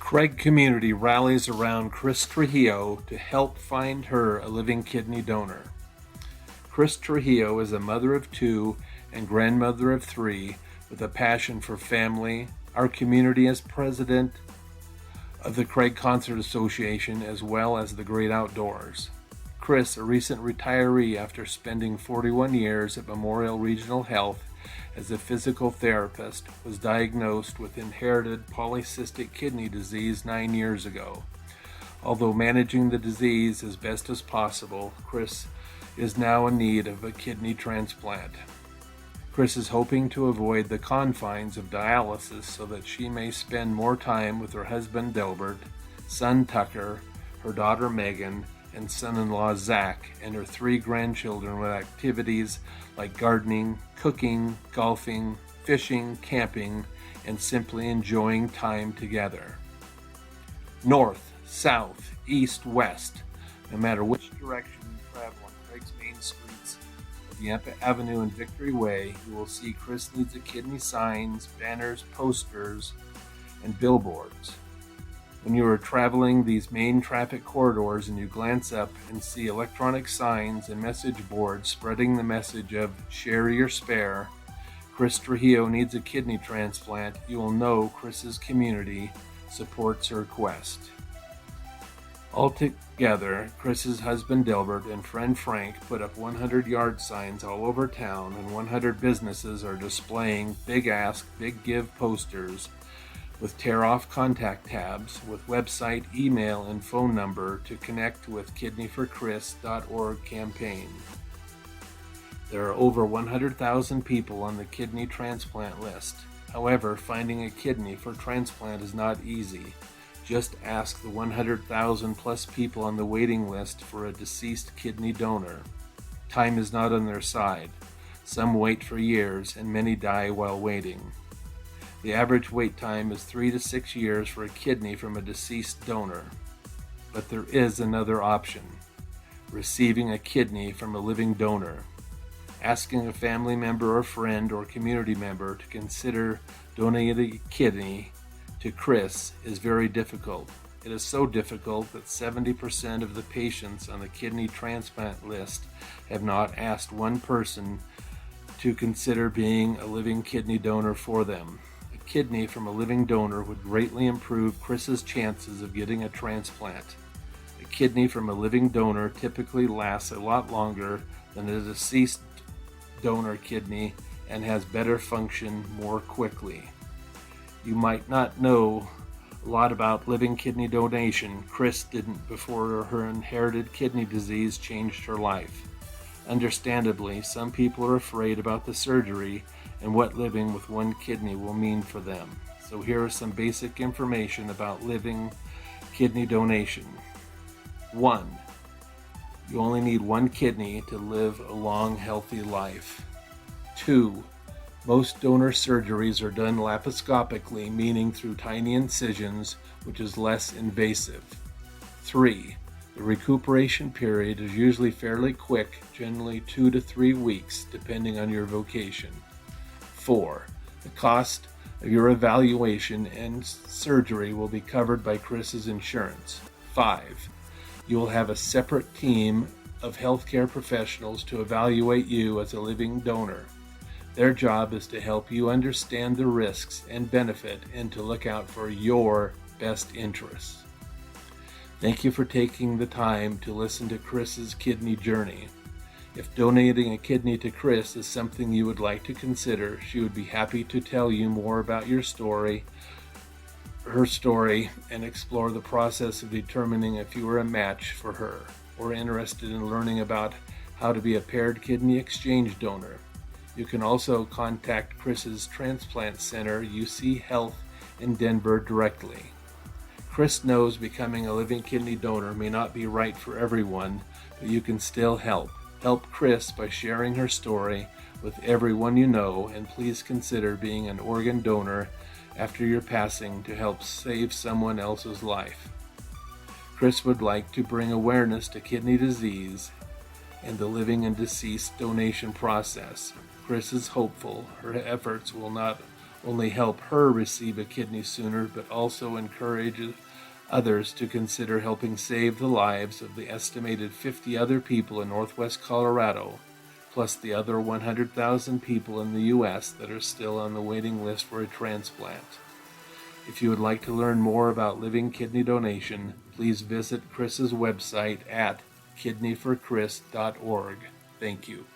Craig community rallies around Chris Trujillo to help find her a living kidney donor. Chris Trujillo is a mother of two and grandmother of three with a passion for family. Our community is president of the Craig Concert Association as well as the great outdoors. Chris, a recent retiree after spending 41 years at Memorial Regional Health as a physical therapist, was diagnosed with inherited polycystic kidney disease 9 years ago. Although managing the disease as best as possible, Chris is now in need of a kidney transplant. Chris is hoping to avoid the confines of dialysis so that she may spend more time with her husband Delbert, son Tucker, her daughter Megan, and son-in-law Zach, and her 3 grandchildren with activities like gardening, cooking, golfing, fishing, camping, and simply enjoying time together. North, south, east, west, no matter which direction you travel on Craig's main streets of Yampa Avenue and Victory Way, you will see Chris Needs a Kidney signs, banners, posters, and billboards. When you are traveling these main traffic corridors and you glance up and see electronic signs and message boards spreading the message of "Share Your Spare, Chris Trujillo needs a kidney transplant," you will know Chris's community supports her quest. Altogether, Chris's husband Delbert and friend Frank put up 100 yard signs all over town, and 100 businesses are displaying Big Ask, Big Give posters with tear-off contact tabs with website, email, and phone number to connect with kidneyforchris.org campaign. There are over 100,000 people on the kidney transplant list. However, finding a kidney for transplant is not easy. Just ask the 100,000 plus people on the waiting list for a deceased kidney donor. Time is not on their side. Some wait for years, and many die while waiting. The average wait time is 3 to 6 years for a kidney from a deceased donor. But there is another option: receiving a kidney from a living donor. Asking a family member or friend or community member to consider donating a kidney to Chris is very difficult. It is so difficult that 70% of the patients on the kidney transplant list have not asked one person to consider being a living kidney donor for them. A kidney from a living donor would greatly improve Chris's chances of getting a transplant. A kidney from a living donor typically lasts a lot longer than a deceased donor kidney and has better function more quickly. You might not know a lot about living kidney donation. Chris didn't before her inherited kidney disease changed her life. Understandably, some people are afraid about the surgery and what living with one kidney will mean for them. So here is some basic information about living kidney donation. 1. You only need one kidney to live a long, healthy life. 2. Most donor surgeries are done laparoscopically, meaning through tiny incisions, which is less invasive. 3. The recuperation period is usually fairly quick, generally 2 to 3 weeks, depending on your vocation. 4. The cost of your evaluation and surgery will be covered by Chris's insurance. 5. You will have a separate team of healthcare professionals to evaluate you as a living donor. Their job is to help you understand the risks and benefit and to look out for your best interests. Thank you for taking the time to listen to Chris's kidney journey. If donating a kidney to Chris is something you would like to consider, she would be happy to tell you more about her story, and explore the process of determining if you are a match for her, or interested in learning about how to be a paired kidney exchange donor. You can also contact Chris's Transplant Center, UC Health in Denver directly. Chris knows becoming a living kidney donor may not be right for everyone, but you can still help. Help Chris by sharing her story with everyone you know, and please consider being an organ donor after your passing to help save someone else's life. Chris would like to bring awareness to kidney disease and the living and deceased donation process. Chris is hopeful her efforts will not only help her receive a kidney sooner, but also encourages others to consider helping save the lives of the estimated 50 other people in northwest Colorado, plus the other 100,000 people in the U.S. that are still on the waiting list for a transplant. If you would like to learn more about living kidney donation, please visit Chris's website at kidneyforchris.org. Thank you.